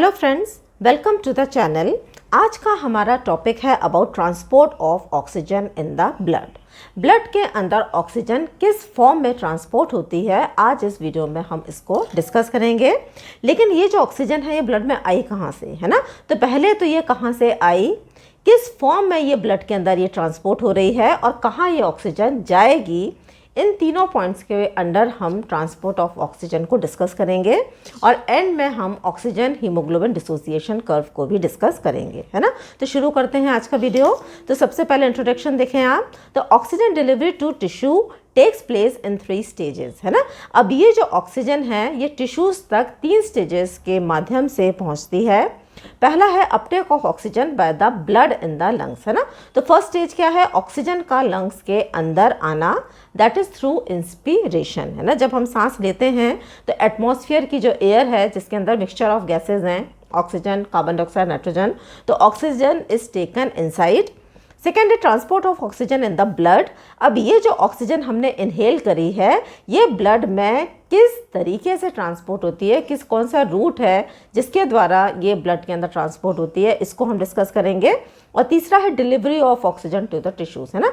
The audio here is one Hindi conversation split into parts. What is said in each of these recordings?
Hello friends, welcome to the channel. आज का हमारा टॉपिक है about transport of oxygen in the blood. Blood के अंदर ऑक्सीजन किस फॉर्म में ट्रांसपोर्ट होती है, आज इस वीडियो में हम इसको डिस्कस करेंगे। लेकिन ये जो ऑक्सीजन है ये ब्लड में आई कहाँ से, है ना। तो पहले तो ये कहाँ से आई, किस फॉर्म में ये ब्लड के अंदर ये ट्रांसपोर्ट हो रही है और कहाँ ये ऑक्सीजन जाएगी, इन तीनों पॉइंट्स के अंडर हम ट्रांसपोर्ट ऑफ ऑक्सीजन को डिस्कस करेंगे और एंड में हम ऑक्सीजन हीमोग्लोबिन डिसोसिएशन कर्व को भी डिस्कस करेंगे, है ना। तो शुरू करते हैं आज का वीडियो। तो सबसे पहले इंट्रोडक्शन देखें आप। तो oxygen delivery to tissue takes place in 3 stages, है ना। अब ये जो ऑक्सीजन है ये टिश्यूज़ तक 3 स्टेजेस के माध्यम से पहुंचती है। पहला है uptake of oxygen by the blood in the lungs, है ना। तो फर्स्ट स्टेज क्या है, ऑक्सीजन का लंग्स के अंदर आना, दैट इज थ्रू इंस्पिरेशन, है ना। जब हम सांस लेते हैं तो एटमॉस्फेयर की जो एयर है जिसके अंदर मिक्सचर ऑफ गैसेज हैं, ऑक्सीजन, कार्बन डाइऑक्साइड, नाइट्रोजन, तो oxygen is taken inside. Second है transport of oxygen in the blood. अब ये जो ऑक्सीजन हमने इनहेल करी है ये ब्लड में किस तरीके से ट्रांसपोर्ट होती है, कौन सा रूट है जिसके द्वारा ये ब्लड के अंदर ट्रांसपोर्ट होती है, इसको हम डिस्कस करेंगे। और तीसरा है delivery of oxygen to the tissues, है ना।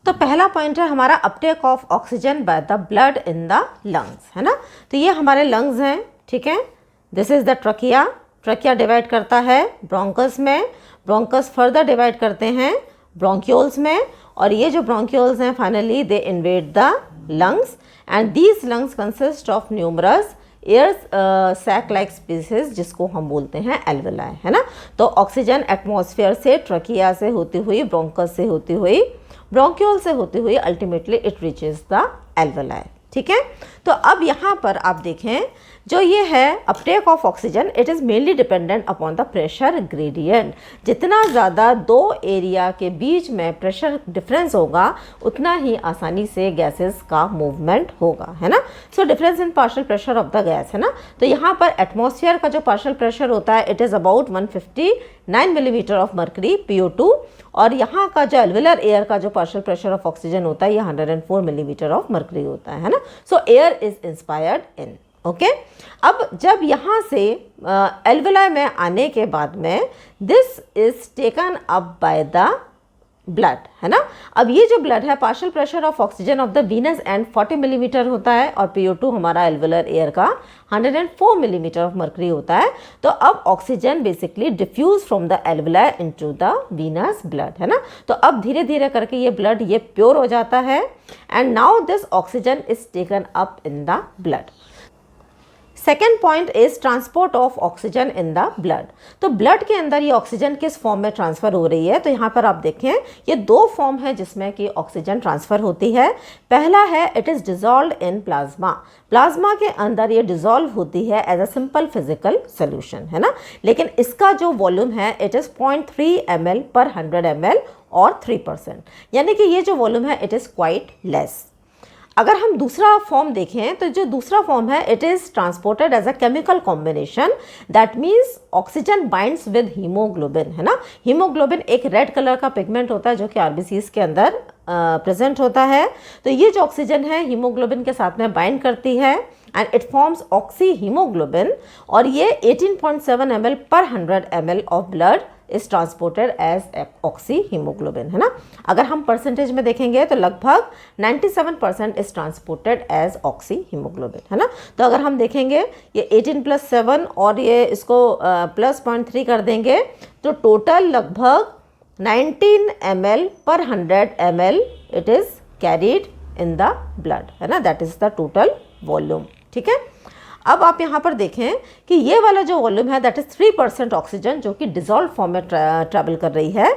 तो पहला पॉइंट है हमारा uptake of oxygen by the blood in the lungs, है ना। तो ये हमारे लंग्स हैं, ठीक है। This is the trachea. Trachea divide करता है ब्रोंकस में, ब्रोंकस फर्दर डिवाइड करते हैं ब्रोंक्यूल्स में, और ये जो ब्रोंक्यूल्स हैं finally they invade the lungs and these lungs consist of numerous air sac like species जिसको हम बोलते हैं एल्वेलाई, है ना। तो ऑक्सीजन एटमॉस्फेयर से, ट्रकिया से होती हुई, ब्रोंकस से होती हुई, ब्रोंक्यूल से होती हुई ultimately it reaches the alveoli, ठीक है। तो अब यहाँ पर आप देखें जो ये है uptake of oxygen, it is mainly dependent upon the pressure gradient. जितना ज़्यादा दो एरिया के बीच में प्रेशर डिफरेंस होगा उतना ही आसानी से गैसेस का मूवमेंट होगा, है ना। So difference in partial pressure of the gas, है ना। तो यहाँ पर एटमॉस्फेयर का जो पार्शियल प्रेशर होता है it is about 159 millimetre of mercury PO2, और यहाँ का जो एल्वेलर एयर का जो पार्शियल प्रेशर ऑफ ऑक्सीजन होता है ये 104 मिलीमीटर ऑफ मर्करी होता है ना। सो air is inspired in, okay. अब जब यहाँ से एल्वेलाई में आने के बाद में this is taken up by the blood, है ना। अब ये जो ब्लड है partial pressure of oxygen of the Venus and 40 millimetre होता है और PO2 हमारा एल्वेलर एयर का 104 मिलीमीटर ऑफ मर्करी होता है। तो अब oxygen basically diffuse from the alveoli into the venous blood, है ना। तो अब धीरे धीरे करके ये ब्लड ये प्योर हो जाता है and now this oxygen is taken up in the blood. Second point is transport of oxygen in the blood. तो ब्लड के अंदर ये ऑक्सीजन किस फॉर्म में ट्रांसफर हो रही है, तो यहाँ पर आप देखें ये 2 फॉर्म है जिसमें कि ऑक्सीजन ट्रांसफर होती है। पहला है it is dissolve in plasma. Plasma के अंदर ये डिजॉल्व होती है as a simple physical solution, है ना। लेकिन इसका जो वॉल्यूम है it is 0.3 ml per 100 ml और 3%, यानी कि ये जो वॉल्यूम है इट इज़ क्वाइट लेस। अगर हम दूसरा फॉर्म देखें तो जो दूसरा फॉर्म है it is transported as a chemical combination, that means oxygen binds with haemoglobin, है ना। हीमोग्लोबिन एक रेड कलर का पिगमेंट होता है जो कि RBCs के अंदर प्रेजेंट होता है। तो ये जो ऑक्सीजन है हीमोग्लोबिन के साथ में बाइंड करती है and it forms oxy haemoglobin, और ये 18.7 ml per 100 ml of blood is transported as oxy haemoglobin, है ना। अगर हम परसेंटेज में देखेंगे तो लगभग 97% is transported as oxy haemoglobin, है ना। तो अगर हम देखेंगे ये 18 + 7 और ये इसको प्लस 0.3 कर देंगे तो टोटल लगभग 19 ml per 100 ml it is carried in the blood, है ना। That is the total volume, ठीक है। अब आप यहाँ पर देखें कि ये वाला जो वॉल्यूम है दैट इज़ 3% ऑक्सीजन जो कि डिजॉल्व फॉर्म में ट्रैवल कर रही है।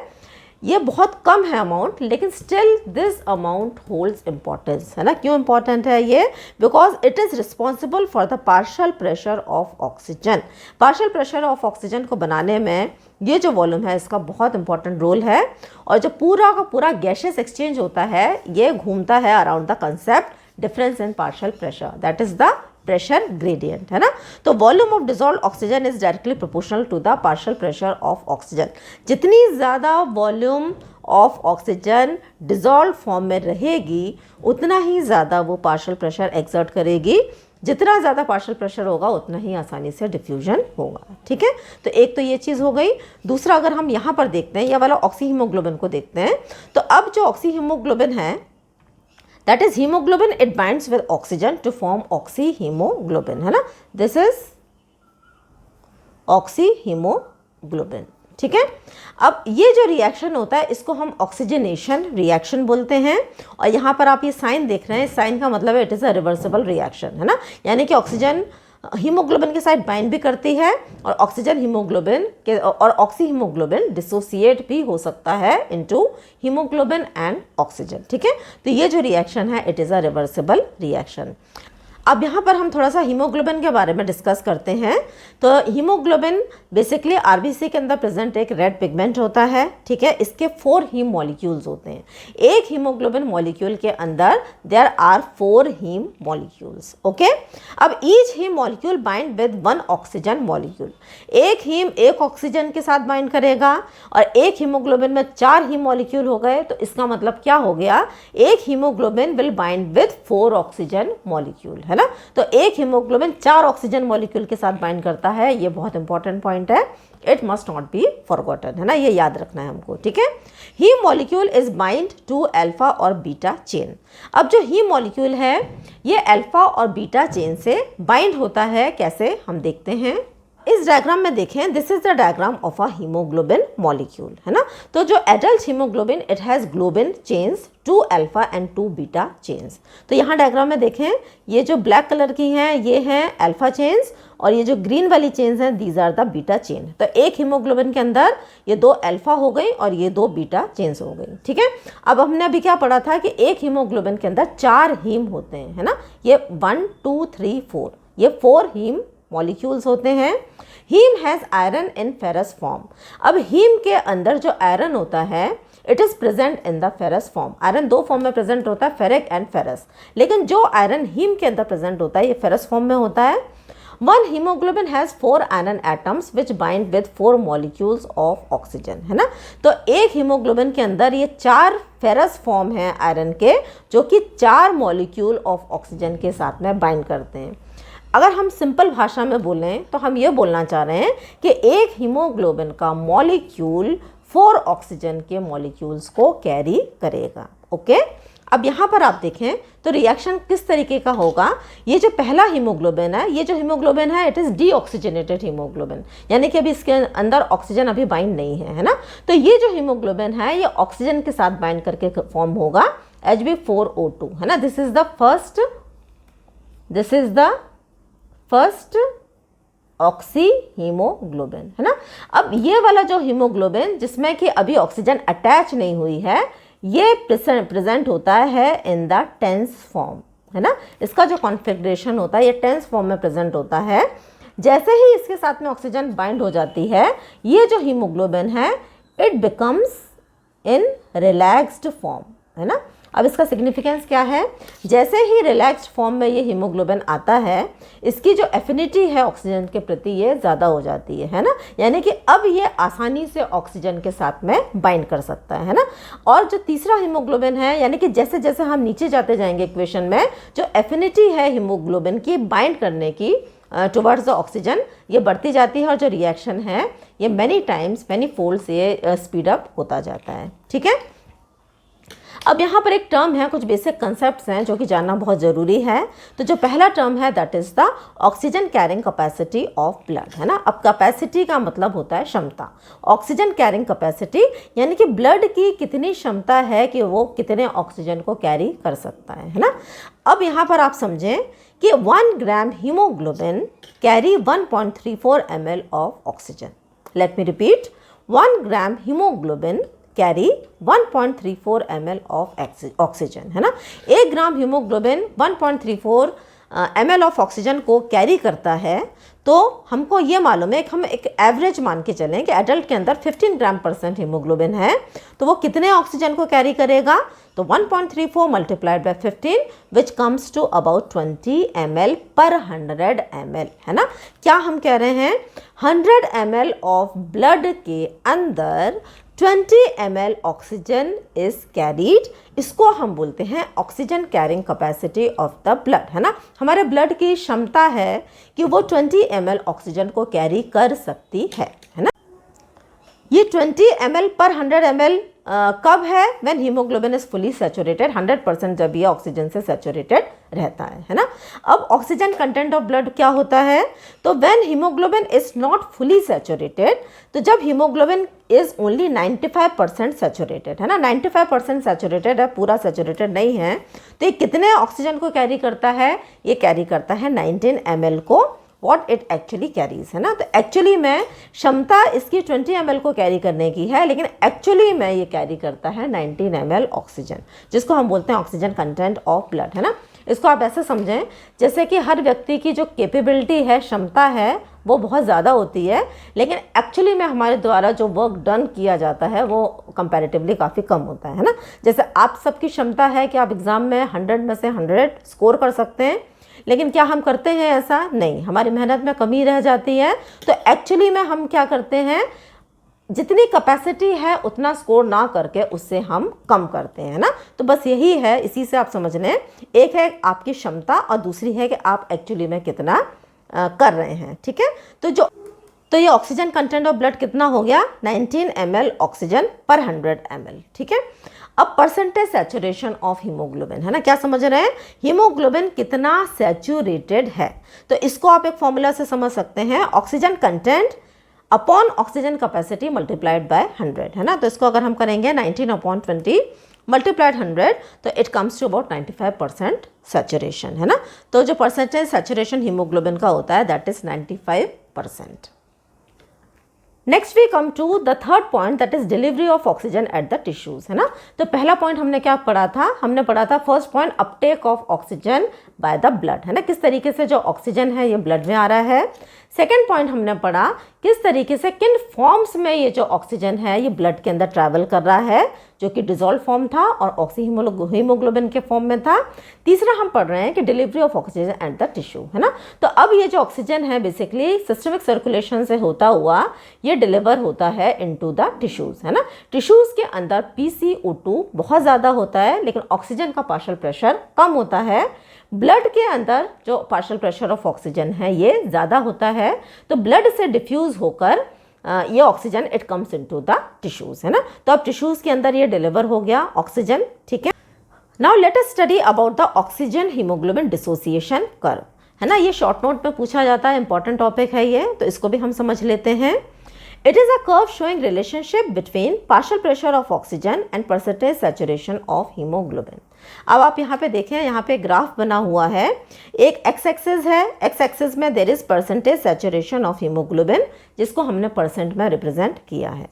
ये बहुत कम है अमाउंट, लेकिन still this amount holds importance, है ना। क्यों इम्पॉर्टेंट है ये, because it is responsible for the partial pressure of oxygen. Partial pressure of oxygen को बनाने में ये जो वॉल्यूम है इसका बहुत इंपॉर्टेंट रोल है, और जो पूरा का पूरा गैसेस एक्सचेंज होता है ये घूमता है around the concept difference in partial pressure, that is the pressure gradient, है ना। तो volume of dissolve oxygen is directly proportional to the partial pressure of oxygen. जितनी ज़्यादा volume of oxygen dissolve form में रहेगी उतना ही ज़्यादा वो पार्शियल प्रेशर एक्सर्ट करेगी जितना ज़्यादा पार्शियल प्रेशर होगा उतना ही आसानी से डिफ्यूजन होगा। ठीक है, तो एक तो ये चीज़ हो गई। दूसरा, अगर हम यहाँ पर देखते हैं, ये वाला ऑक्सी हीमोग्लोबिन को देखते हैं, तो अब जो ऑक्सी हीमोग्लोबिन है, that is haemoglobin, it binds with oxygen to form oxy haemoglobin, है ना। This is oxy haemoglobin. ठीक है, अब ये जो रिएक्शन होता है इसको हम ऑक्सीजनेशन रिएक्शन बोलते हैं। और यहाँ पर आप ये साइन देख रहे हैं, साइन का मतलब है it is a reversible reaction, है ना। यानी कि ऑक्सीजन हीमोग्लोबिन के साथ बाइंड भी करती है और ऑक्सीजन हीमोग्लोबिन के और ऑक्सी हीमोग्लोबिन डिसोसिएट भी हो सकता है इनटू हीमोग्लोबिन एंड ऑक्सीजन। ठीक है, तो ये जो रिएक्शन है it is a reversible reaction. अब यहाँ पर हम थोड़ा सा हीमोग्लोबिन के बारे में डिस्कस करते हैं। तो हीमोग्लोबिन बेसिकली आरबीसी के अंदर प्रेजेंट एक रेड पिगमेंट होता है। ठीक है, इसके 4 हीम मॉलिक्यूल्स होते हैं। एक हीमोग्लोबिन मॉलिक्यूल के अंदर there are 4 heme molecules. Okay, अब each heme molecule bind with 1 oxygen molecule. एक हीम एक ऑक्सीजन के साथ बाइंड करेगा और एक हीमोग्लोबिन में 4 हीम मॉलिक्यूल हो गए, तो इसका मतलब क्या हो गया, एक haemoglobin will bind with 4 oxygen molecule, है ना। तो एक हीमोग्लोबिन 4 ऑक्सीजन मॉलिक्यूल के साथ बाइंड करता है। ये बहुत इंपॉर्टेंट पॉइंट है, it must not be forgotten, है ना, ये याद रखना है हमको। ठीक है, haem molecule is bind to alpha और बीटा चेन। अब जो हीम मॉलिक्यूल है ये अल्फा और बीटा चेन से बाइंड होता है। कैसे, हम देखते हैं। इस डायग्राम में देखें, this is the diagram of a haemoglobin molecule, है ना। तो जो adult haemoglobin it has globin chains 2 alpha and 2 beta chains. तो यहाँ डायग्राम में देखें, ये जो ब्लैक कलर की हैं ये हैं अल्फा चेन्स और ये जो ग्रीन वाली चेन्स हैं these are the beta chain. तो एक हीमोग्लोबिन के अंदर ये 2 अल्फा हो गई और ये 2 बीटा चेन्स हो गई। ठीक है, अब हमने अभी क्या पढ़ा था कि एक हीमोग्लोबिन के अंदर 4 हीम होते हैं, है ना। ये 1 2 3 4, ये 4 हीम मॉलिक्यूल्स होते हैं। Haem has iron in ferrous form. अब हीम के अंदर जो आयरन होता है it is present in the ferrous form. Iron 2 form में प्रेजेंट होता है, फेरिक एंड फेरस, लेकिन जो आयरन हीम के अंदर प्रेजेंट होता है ये फेरस फॉर्म में होता है। 1 hemoglobin has 4 iron atoms which bind with 4 molecules of oxygen, है ना। तो एक हीमोग्लोबिन के अंदर ये 4 फेरस फॉर्म है आयरन के जो कि 4 मॉलिक्यूल ऑफ ऑक्सीजन के साथ में बाइंड करते हैं। अगर हम सिंपल भाषा में बोलें तो हम ये बोलना चाह रहे हैं कि एक हीमोग्लोबिन का मॉलिक्यूल 4 ऑक्सीजन के मॉलिक्यूल्स को कैरी करेगा। ओके, अब यहाँ पर आप देखें तो रिएक्शन किस तरीके का होगा। ये जो पहला हीमोग्लोबिन है, ये जो हीमोग्लोबिन है इट इज़ डीऑक्सीजनेटेड हीमोग्लोबिन, यानी कि अभी इसके अंदर ऑक्सीजन अभी बाइंड नहीं है, है ना। तो ये जो हीमोग्लोबिन है ये ऑक्सीजन के साथ बाइंड करके फॉर्म होगा Hb4O2, है ना। This is the first oxy haemoglobin, है ना। अब ये वाला जो हीमोग्लोबिन जिसमें कि अभी ऑक्सीजन अटैच नहीं हुई है ये प्रेजेंट होता है इन द टेंस फॉर्म, है ना। इसका जो कॉन्फ़िगरेशन होता है ये टेंस फॉर्म में प्रेजेंट होता है। जैसे ही इसके साथ में ऑक्सीजन बाइंड हो जाती है ये जो हीमोग्लोबिन है it becomes in relaxed form, है ना। अब इसका सिग्निफिकेंस क्या है, जैसे ही रिलैक्स्ड फॉर्म में ये हीमोग्लोबिन आता है इसकी जो एफिनिटी है ऑक्सीजन के प्रति ये ज़्यादा हो जाती है ना। यानी कि अब ये आसानी से ऑक्सीजन के साथ में बाइंड कर सकता है ना। और जो तीसरा हीमोग्लोबिन है यानी कि जैसे जैसे हम नीचे जाते जाएंगे इक्वेशन में जो एफिनिटी है हीमोग्लोबिन की बाइंड करने की टुवर्ड्स द ऑक्सीजन ये बढ़ती जाती है और जो रिएक्शन है ये मैनी फोल्ड्स ये स्पीड अप होता जाता है। ठीक है, अब यहाँ पर एक टर्म है, कुछ बेसिक कंसेप्ट्स हैं जो कि जानना बहुत ज़रूरी है। तो जो पहला टर्म है that is the oxygen carrying capacity of blood, है ना। अब कैपेसिटी का मतलब होता है क्षमता, ऑक्सीजन कैरिंग कैपेसिटी यानी कि ब्लड की कितनी क्षमता है कि वो कितने ऑक्सीजन को कैरी कर सकता है ना। अब यहाँ पर आप समझें कि 1 ग्राम haemoglobin carry 1.34 ml of oxygen. Let me repeat, 1 gram haemoglobin carry 1.34 ml of oxygen, है ना। 1 ग्राम हीमोग्लोबिन 1.34 ml ऑफ ऑक्सीजन को कैरी करता है। तो हमको ये मालूम है कि हम एक एवरेज मान के चलें कि एडल्ट के अंदर 15 ग्राम % हीमोग्लोबिन है तो वो कितने ऑक्सीजन को कैरी करेगा, तो 1.34 multiplied by 15 which comes to about 20 ml per 100 ml, है ना। क्या हम कह रहे हैं, 100 ml ऑफ ब्लड के अंदर 20 ml ऑक्सीजन इज कैरीड, इसको हम बोलते हैं oxygen carrying capacity of the blood, है ना। हमारे ब्लड की क्षमता है कि वो 20 ml ऑक्सीजन को कैरी कर सकती है ना। ये 20 ml पर 100 ml कब है? When haemoglobin is fully saturated, 100% जब ये ऑक्सीजन से सैचुरेटेड रहता है ना। अब ऑक्सीजन कंटेंट ऑफ ब्लड क्या होता है? तो when haemoglobin is not fully saturated, तो जब हीमोग्लोबिन इज ओनली 95% सैचुरेटेड, है ना, 95% सैचुरेटेड है, पूरा सैचुरेटेड नहीं है, तो ये कितने ऑक्सीजन को कैरी करता है? ये कैरी करता है 19 ml को, वॉट इट एक्चुअली कैरीज, है ना। तो एक्चुअली में क्षमता इसकी 20 ml को कैरी करने की है, लेकिन एक्चुअली में ये कैरी करता है 19 ml ऑक्सीजन, जिसको हम बोलते हैं ऑक्सीजन कंटेंट ऑफ ब्लड, है ना। इसको आप ऐसे समझें जैसे कि हर व्यक्ति की जो कैपेबिलिटी है, क्षमता है, वो बहुत ज़्यादा होती है, लेकिन एक्चुअली में हमारे द्वारा जो वर्क डन किया जाता है वो कंपैरेटिवली काफ़ी कम होता है ना। जैसे आप सबकी क्षमता है कि आप एग्ज़ाम में 100 में से 100 स्कोर कर सकते हैं, लेकिन क्या हम करते हैं ऐसा? नहीं, हमारी मेहनत में कमी रह जाती है। तो एक्चुअली में हम क्या करते हैं, जितनी कैपेसिटी है उतना स्कोर ना करके उससे हम कम करते हैं ना। तो बस यही है, इसी से आप समझ लें, एक है आपकी क्षमता और दूसरी है कि आप एक्चुअली में कितना कर रहे हैं, ठीक है। तो ये ऑक्सीजन कंटेंट ऑफ ब्लड कितना हो गया? 19 ml ऑक्सीजन पर 100 ml, ठीक है। अब परसेंटेज सैचुरेशन ऑफ हीमोग्लोबिन, है ना, क्या समझ रहे हैं? हीमोग्लोबिन कितना सैचुरेटेड है, तो इसको आप एक फॉर्मूला से समझ सकते हैं, oxygen content upon oxygen capacity multiplied by 100, है ना। तो इसको अगर हम करेंगे 19/20 मल्टीप्लाइड 100, तो it comes to about 95% saturation, है ना। तो जो परसेंटेज सैचुरेशन हीमोग्लोबिन का होता है that is 95%। Next we come to the third point, that is delivery of oxygen at the tissues, है ना। तो पहला पॉइंट हमने क्या पढ़ा था? हमने पढ़ा था first point, Uptake of oxygen by the blood, है ना, किस तरीके से जो ऑक्सीजन है ये ब्लड में आ रहा है। सेकेंड पॉइंट हमने पढ़ा किस तरीके से, किन फॉर्म्स में ये जो ऑक्सीजन है ये ब्लड के अंदर ट्रैवल कर रहा है, जो कि डिजोल्व फॉर्म था और ऑक्सी हीमोग्लोबिन के फॉर्म में था। तीसरा हम पढ़ रहे हैं कि delivery of oxygen at the tissue, है ना। तो अब ये जो ऑक्सीजन है बेसिकली सिस्टमिक सर्कुलेशन से होता हुआ ये डिलीवर होता है इनटू द टिश्यूज, है ना। टिश्यूज के अंदर PCO2 बहुत ज़्यादा होता है, लेकिन ऑक्सीजन का पार्शियल प्रेशर कम होता है। ब्लड के अंदर जो पार्शियल प्रेशर ऑफ ऑक्सीजन है ये ज़्यादा होता है, तो ब्लड से डिफ्यूज़ होकर ये oxygen it comes into the tissues, है ना। तो अब टिश्यूज के अंदर ये डिलीवर हो गया ऑक्सीजन, ठीक है। Now let us study about the oxygen haemoglobin dissociation curve, है ना। ये शॉर्ट नोट में पूछा जाता है, इंपॉर्टेंट टॉपिक है ये, तो इसको भी हम समझ लेते हैं। It is a curve showing relationship between partial pressure of oxygen and percentage saturation of hemoglobin. अब आप यहाँ पे देखें, यहाँ पे ग्राफ बना हुआ है, एक x एक्सिस है, x एक्सिस में there is percentage saturation of haemoglobin, जिसको हमने परसेंट में रिप्रेजेंट किया है।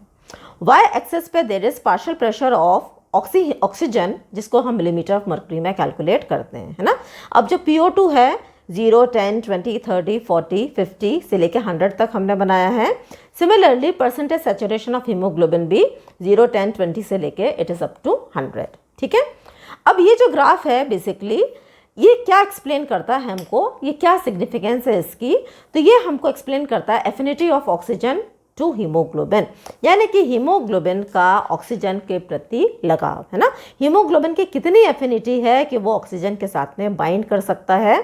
y एक्सिस पे there is partial pressure of oxygen, जिसको हम मिलीमीटर ऑफ मर्क्यूरी में कैलकुलेट करते हैं, है ना। अब जो PO2 है 0, 10, 20, 30, 40, 50 से लेके 100 तक हमने बनाया है। Similarly percentage saturation of haemoglobin भी 0, 10, 20 से लेके इट इज़ अप टू 100, ठीक है। अब ये जो ग्राफ है बेसिकली ये क्या एक्सप्लेन करता है हमको, ये क्या सिग्निफिकेंस है इसकी, तो ये हमको एक्सप्लेन करता है affinity of oxygen to haemoglobin, यानी कि हीमोग्लोबिन का ऑक्सीजन के प्रति लगाव, है ना। हीमोग्लोबिन की कितनी एफिनिटी है कि वो ऑक्सीजन के साथ में बाइंड कर सकता है,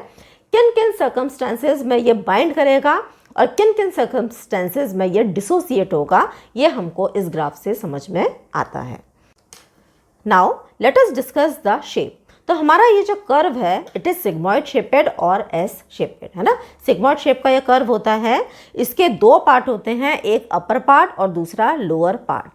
किन किन सर्कमस्टेंसेज में ये बाइंड करेगा और किन किन सर्कमस्टेंसेज में ये डिसोसिएट होगा, ये हमको इस ग्राफ से समझ में आता है। Now let us discuss the shape. तो हमारा ये जो कर्व है इट इज सिग्मॉइड शेपेड और एस शेपेड, है ना। सिग्मॉइड शेप का ये कर्व होता है, इसके दो पार्ट होते हैं, एक अपर पार्ट और दूसरा lower part.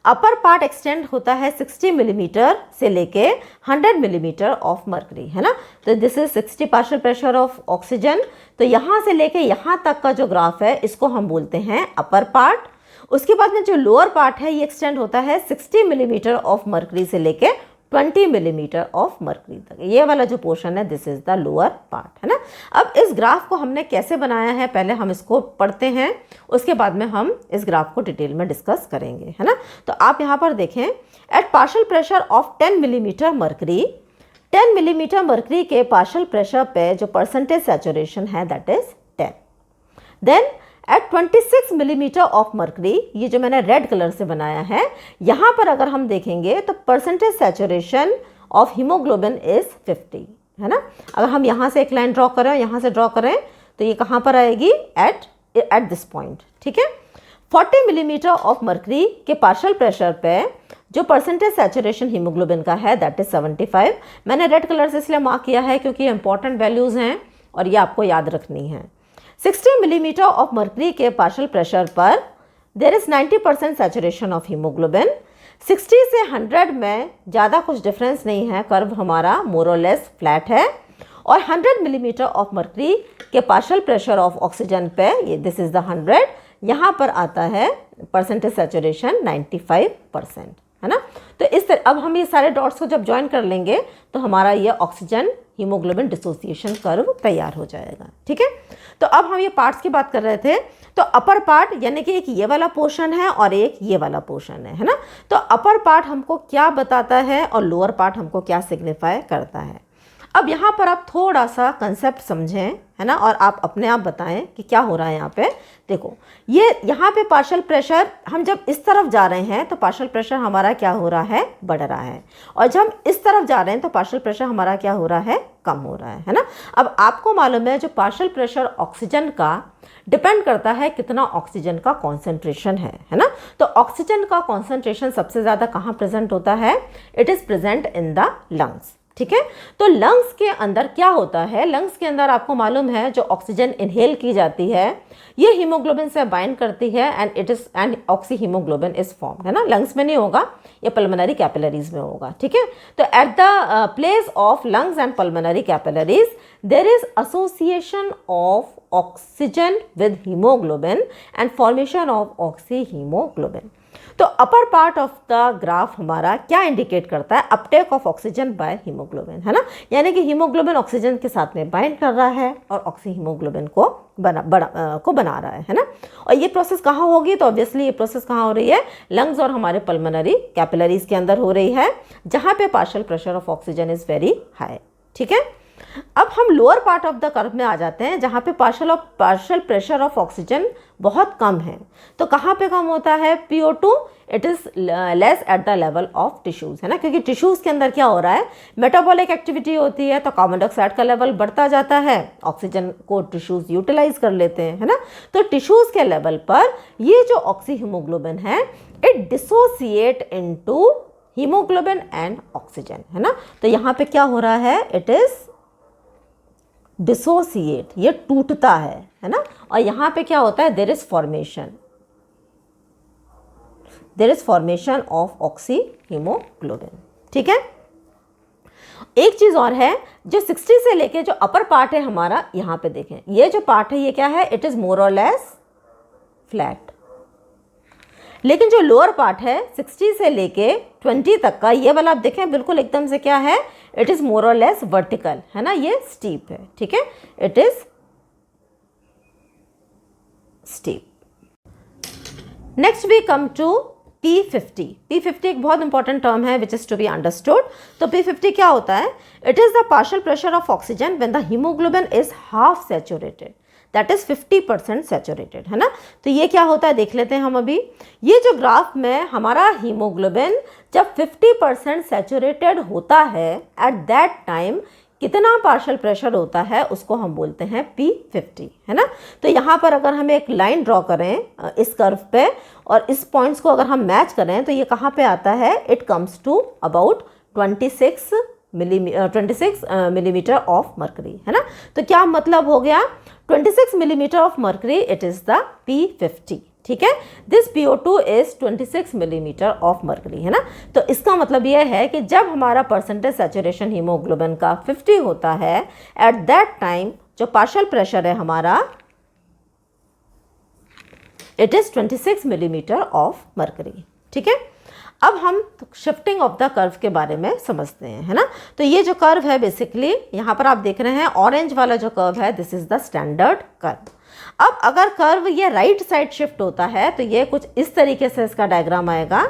Upper part extend होता है 60 मिलीमीटर से लेके 100 मिलीमीटर ऑफ मर्करी, है ना। तो this is 60 partial pressure of oxygen. तो यहाँ से लेके यहाँ तक का जो ग्राफ है इसको हम बोलते हैं अपर पार्ट। उसके बाद में जो लोअर पार्ट है ये एक्सटेंड होता है 60 मिलीमीटर ऑफ मर्करी से लेके 20 मिलीमीटर ऑफ मर्करी तक। ये वाला जो पोर्शन है this is the lower part, है ना। अब इस ग्राफ को हमने कैसे बनाया है पहले हम इसको पढ़ते हैं, उसके बाद में हम इस ग्राफ को डिटेल में डिस्कस करेंगे, है ना। तो आप यहाँ पर देखें, at partial pressure of 10 millimetre mercury, 10 millimetre mercury के पार्शियल प्रेशर पे जो परसेंटेज सैचुरेशन है that is 10। Then at 26 millimetre of mercury, ये जो मैंने रेड कलर से बनाया है, यहाँ पर अगर हम देखेंगे तो percentage saturation of haemoglobin is 50, है ना। अगर हम यहाँ से एक लाइन ड्रॉ करें, यहाँ से ड्रॉ करें, तो ये कहाँ पर आएगी, एट दिस पॉइंट, ठीक है। 40 मिलीमीटर ऑफ मर्करी के पार्शियल प्रेशर पे जो परसेंटेज सैचुरेशन हीमोग्लोबिन का है दैट इज 75। मैंने रेड कलर से इसलिए मार्क किया है क्योंकि इंपॉर्टेंट वैल्यूज़ हैं और ये आपको याद रखनी है। 60 मिलीमीटर ऑफ मर्करी के पार्शियल प्रेशर पर there is 90% saturation of haemoglobin. 60 से 100 में ज़्यादा कुछ डिफरेंस नहीं है, कर्व हमारा मोर और लेस फ्लैट है। और 100 मिलीमीटर ऑफ मर्करी के पार्शियल प्रेशर ऑफ ऑक्सीजन पे, ये दिस इज़ द 100, यहाँ पर आता है परसेंटेज सैचुरेशन 95%, है ना। तो इस तरह अब हम ये सारे डॉट्स को जब ज्वाइन कर लेंगे तो हमारा ये ऑक्सीजन हीमोग्लोबिन डिसोसिएशन कर्व तैयार हो जाएगा, ठीक है। तो अब हम ये पार्ट्स की बात कर रहे थे, तो अपर पार्ट यानी कि एक ये वाला पोर्शन है और एक ये वाला पोर्शन है ना। तो अपर पार्ट हमको क्या बताता है और लोअर पार्ट हमको क्या सिग्निफाई करता है। अब यहाँ पर आप थोड़ा सा कंसेप्ट समझें, है ना, और आप अपने आप बताएं कि क्या हो रहा है यहाँ पे। देखो ये यहाँ पे पार्शियल प्रेशर, हम जब इस तरफ जा रहे हैं तो पार्शियल प्रेशर हमारा क्या हो रहा है, बढ़ रहा है, और जब हम इस तरफ जा रहे हैं तो पार्शियल प्रेशर हमारा क्या हो रहा है, कम हो रहा है ना। अब आपको मालूम है जो पार्शियल प्रेशर ऑक्सीजन का डिपेंड करता है कितना ऑक्सीजन का कॉन्सेंट्रेशन है ना। तो ऑक्सीजन का कॉन्सेंट्रेशन सबसे ज़्यादा कहाँ प्रेजेंट होता है, it is present in the lungs, ठीक है। तो लंग्स के अंदर क्या होता है, लंग्स के अंदर आपको मालूम है जो ऑक्सीजन इनहेल की जाती है ये हीमोग्लोबिन से बाइंड करती है and oxy haemoglobin is form, है ना। लंग्स में नहीं होगा, ये पल्मोनरी कैपिलरीज में होगा, ठीक है। तो at the place of lungs and pulmonary capillaries there is association of oxygen with haemoglobin and formation of oxy haemoglobin. तो upper part of the graph हमारा क्या इंडिकेट करता है, uptake of oxygen by haemoglobin, है ना। यानी कि हीमोग्लोबिन ऑक्सीजन के साथ में बाइंड कर रहा है और ऑक्सी हीमोग्लोबिन को बना रहा है ना। और ये प्रोसेस कहाँ होगी, तो ऑब्वियसली ये प्रोसेस कहाँ हो रही है, लंग्स और हमारे पल्मोनरी कैपिलरीज के अंदर हो रही है, जहाँ पे partial pressure of oxygen is very high, ठीक है। अब हम lower part of the curve में आ जाते हैं जहाँ पे पार्शियल प्रेशर ऑफ ऑक्सीजन बहुत कम है। तो कहाँ पे कम होता है, PO2 it is less at the level of tissues, है ना, क्योंकि टिश्यूज़ के अंदर क्या हो रहा है, मेटाबॉलिक एक्टिविटी होती है, तो कार्बन डाइऑक्साइड का लेवल बढ़ता जाता है, ऑक्सीजन को टिश्यूज़ यूटिलाइज कर लेते हैं, है ना। तो टिश्यूज़ के लेवल पर ये जो ऑक्सी हीमोग्लोबिन है it dissociate into haemoglobin and oxygen, है ना। तो यहाँ पे क्या हो रहा है, इट इज़ डिसोसिएट, ये टूटता है ना। और यहाँ पे क्या होता है, there is formation of oxy haemoglobin, ठीक है। एक चीज़ और है, जो 60 से लेके जो अपर पार्ट है हमारा, यहाँ पे देखें ये जो पार्ट है ये क्या है, इट इज़ मोर और लेस फ्लैट। लेकिन जो लोअर पार्ट है 60 से लेके 20 तक का, ये वाला आप देखें बिल्कुल एकदम से क्या है, इट इज़ मोर और लेस वर्टिकल, है ना, ये स्टीप है, ठीक है, it is steep. Next we come to P50। P50 एक बहुत इंपॉर्टेंट टर्म है which is to be understood. तो P50 क्या होता है, it is the partial pressure of oxygen when the haemoglobin is half saturated, that is 50% saturated, है ना। तो ये क्या होता है देख लेते हैं हम अभी। ये जो ग्राफ में हमारा हीमोग्लोबिन जब 50% सैचुरेटेड होता है, एट दैट टाइम कितना पार्शियल प्रेशर होता है उसको हम बोलते हैं P50, है ना। तो यहाँ पर अगर हम एक लाइन ड्रॉ करें इस कर्व पे और इस पॉइंट्स को अगर हम मैच करें तो ये कहाँ पे आता है, it comes to about 26 millimetre of mercury, है ना। तो क्या मतलब हो गया, 26 millimetre of mercury it is the P50, ठीक है। This PO2 is 26 millimetre of mercury, है ना। तो इसका मतलब यह है कि जब हमारा परसेंटेज सैचुरेशन हीमोग्लोबिन का 50 होता है, एट दैट टाइम जो पार्शियल प्रेशर है हमारा it is 26 millimetre of mercury, ठीक है। अब हम शिफ्टिंग ऑफ द कर्व के बारे में समझते हैं, है ना। तो ये जो कर्व है बेसिकली यहाँ पर आप देख रहे हैं ऑरेंज वाला जो कर्व है, this is the standard curve. अब अगर कर्व ये राइट साइड शिफ्ट होता है तो ये कुछ इस तरीके से इसका डायग्राम आएगा,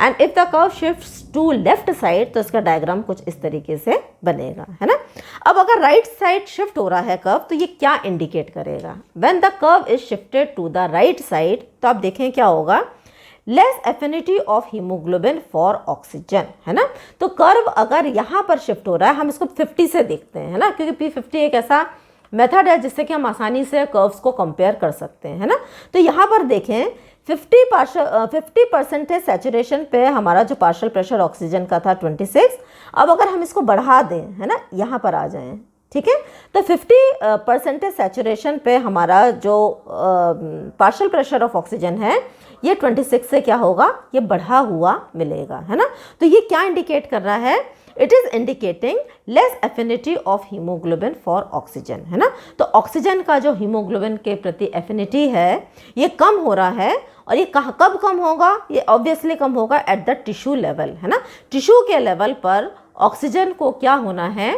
and if the curve shifts to left side तो इसका डायग्राम कुछ इस तरीके से बनेगा, है ना। अब अगर राइट साइड शिफ्ट हो रहा है कर्व तो ये क्या इंडिकेट करेगा? When the curve is shifted to the right side तो आप देखें क्या होगा, less affinity of haemoglobin for oxygen, है ना। तो कर्व अगर यहाँ पर शिफ्ट हो रहा है, हम इसको 50 से देखते हैं, है ना, क्योंकि P50 एक ऐसा मेथड है जिससे कि हम आसानी से कर्व्स को कंपेयर कर सकते हैं, है ना। तो यहाँ पर देखें 50% सैचुरेशन पे हमारा जो पार्शियल प्रेशर ऑक्सीजन का था 26। अब अगर हम इसको बढ़ा दें, है ना, यहाँ पर आ जाएं, ठीक है, तो 50% सैचुरेशन पे हमारा जो पार्शियल प्रेशर ऑफ ऑक्सीजन है ये 26 से क्या होगा, ये बढ़ा हुआ मिलेगा, है ना। तो ये क्या इंडिकेट कर रहा है? It is indicating less affinity of haemoglobin for oxygen, है ना। तो ऑक्सीजन का जो हीमोग्लोबिन के प्रति एफिनिटी है ये कम हो रहा है, और ये कब कम होगा? ये ऑब्वियसली कम होगा एट द टिश्यू लेवल, है ना। टिश्यू के लेवल पर ऑक्सीजन को क्या होना है,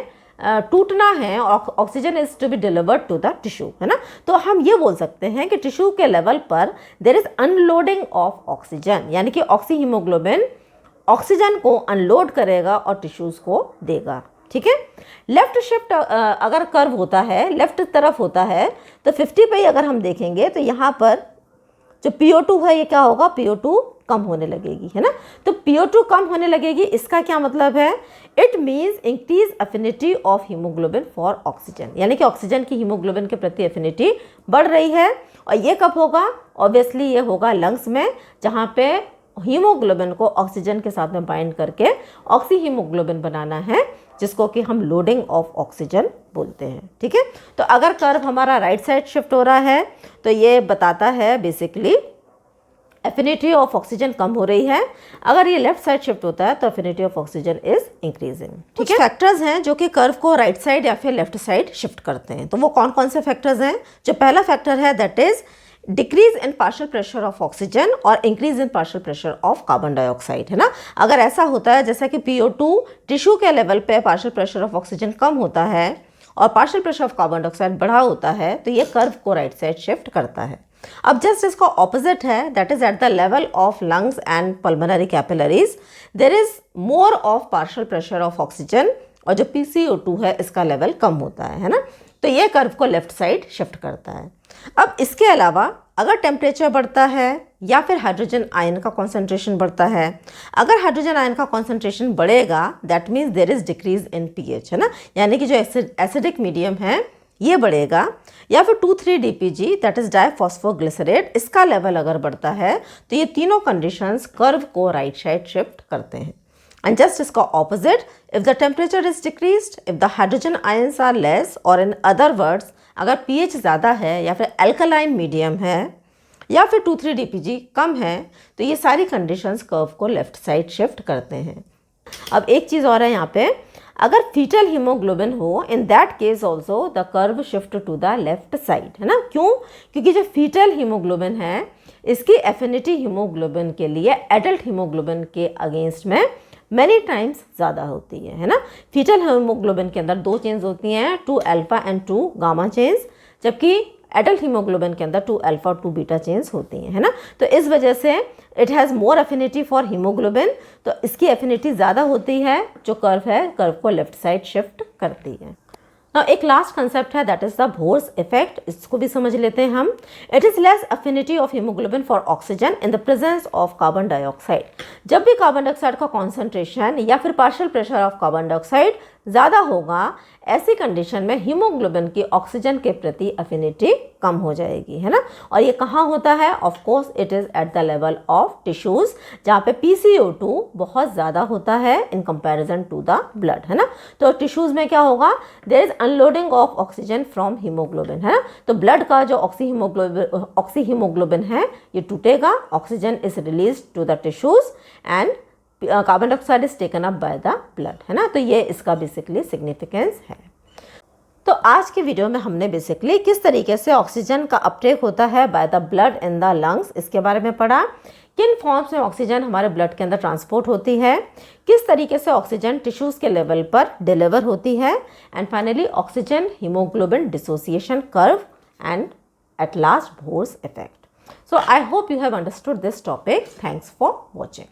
टूटना है, oxygen is to be delivered to the tissue, है ना। तो हम ये बोल सकते हैं कि टिश्यू के लेवल पर there is unloading of oxygen, यानी कि ऑक्सी हीमोग्लोबिन ऑक्सीजन को अनलोड करेगा और टिश्यूज को देगा, ठीक है। लेफ्ट शिफ्ट अगर कर्व होता है, लेफ्ट तरफ होता है, तो 50 पे अगर हम देखेंगे तो यहाँ पर जो PO2 है ये क्या होगा, PO2 कम होने लगेगी, है ना। तो PO2 कम होने लगेगी, इसका क्या मतलब है? It means increase affinity of haemoglobin for oxygen, यानी कि ऑक्सीजन की हीमोग्लोबिन के प्रति एफिनिटी बढ़ रही है। और ये कब होगा? ऑब्वियसली ये होगा लंग्स में, जहाँ पे हीमोग्लोबिन को ऑक्सीजन के साथ में बाइंड करके ऑक्सी हीमोग्लोबिन बनाना है, जिसको कि हम लोडिंग ऑफ ऑक्सीजन बोलते हैं, ठीक है। तो अगर कर्व हमारा राइट साइड शिफ्ट हो रहा है तो ये बताता है बेसिकली एफिनिटी ऑफ ऑक्सीजन कम हो रही है। अगर ये लेफ्ट साइड शिफ्ट होता है तो affinity of oxygen is increasing, ठीक है। फैक्टर्स हैं जो कि कर्व को राइट साइड या फिर लेफ्ट साइड शिफ्ट करते हैं। तो वो कौन कौन से फैक्टर्स हैं? जो पहला फैक्टर है that is decrease in partial pressure of oxygen और increase in partial pressure of carbon dioxide, है ना। अगर ऐसा होता है जैसा कि PO2 टिश्यू के लेवल पे पार्शियल प्रेशर ऑफ ऑक्सीजन कम होता है और partial pressure of carbon dioxide बढ़ा होता है तो ये कर्व को राइट साइड शिफ्ट करता है। अब जस्ट इसका ऑपोजिट है, that is at the level of lungs and pulmonary capillaries there is more of partial pressure of oxygen, और जो PCO2 है इसका लेवल कम होता है ना। तो ये कर्व को लेफ्ट साइड शिफ्ट करता है। अब इसके अलावा अगर टेम्परेचर बढ़ता है या फिर हाइड्रोजन आयन का कॉन्सेंट्रेशन बढ़ता है, अगर हाइड्रोजन आयन का कॉन्सेंट्रेशन बढ़ेगा that means there is decrease in pH, है ना, यानी कि जो एसिडिक मीडियम है ये बढ़ेगा, या फिर 2,3-DPG दैट इज डाइफॉस्फोग्लिसरेट, इसका लेवल अगर बढ़ता है तो ये तीनों कंडीशंस कर्व को राइट साइड शिफ्ट करते हैं। And just इसका opposite, if the temperature is decreased, if the hydrogen ions are less, or in other words, अगर pH ज़्यादा है या फिर alkaline medium है या फिर 2,3-DPG कम है तो ये सारी conditions कर्व को लेफ्ट साइड शिफ्ट करते हैं। अब एक चीज़ और है यहाँ पे, अगर फीटल हीमोग्लोबिन हो in that case also the curve shift to the left side, है ना। क्यों? क्योंकि जो फीटल हीमोग्लोबिन है इसकी एफिनिटी हीमोग्लोबिन के लिए एडल्ट हीमोग्लोबिन के अगेंस्ट में मैनी टाइम्स ज़्यादा होती है ना। फीटल हीमोग्लोबिन के अंदर 2 चेन्स होती हैं, 2 अल्फा एंड 2 गामा चेन्स, जबकि एडल्ट हीमोग्लोबिन के अंदर 2 अल्फा और 2 बीटा चेन्स होती हैं, है ना। तो इस वजह से it has more affinity for haemoglobin, तो इसकी एफिनिटी ज़्यादा होती है जो कर्व है, कर्व को लेफ्ट साइड शिफ्ट करती है। नाउ एक लास्ट कंसेप्ट है that is the Bohr's effect, इसको भी समझ लेते हैं हम। It is less affinity of haemoglobin for oxygen in the presence of carbon dioxide. जब भी कार्बन डाइऑक्साइड का कॉन्सेंट्रेशन या फिर partial pressure of carbon dioxide ज़्यादा होगा, ऐसी कंडीशन में हीमोग्लोबिन की ऑक्सीजन के प्रति एफिनिटी कम हो जाएगी, है ना। और ये कहाँ होता है? Of course it is at the level of tissues, जहाँ पे PCO2 बहुत ज़्यादा होता है in comparison to the blood, है ना। तो टिश्यूज़ में क्या होगा? There is unloading of oxygen from haemoglobin, है ना। तो ब्लड का जो ऑक्सी हीमोग्लोबिन है ये टूटेगा, oxygen is release to the tissues and carbon dioxide is taken up by the blood, है ना। तो ये इसका बेसिकली सिग्निफिकेंस है। तो आज के वीडियो में हमने बेसिकली किस तरीके से ऑक्सीजन का अपटेक होता है bye the blood in the lungs, इसके बारे में पढ़ा। किन फॉर्म्स में ऑक्सीजन हमारे ब्लड के अंदर ट्रांसपोर्ट होती है, किस तरीके से ऑक्सीजन टिश्यूज़ के लेवल पर डिलीवर होती है, and finally oxygen haemoglobin dissociation curve and at last Bohr's effect. So I hope you have understood this topic. Thanks for watching.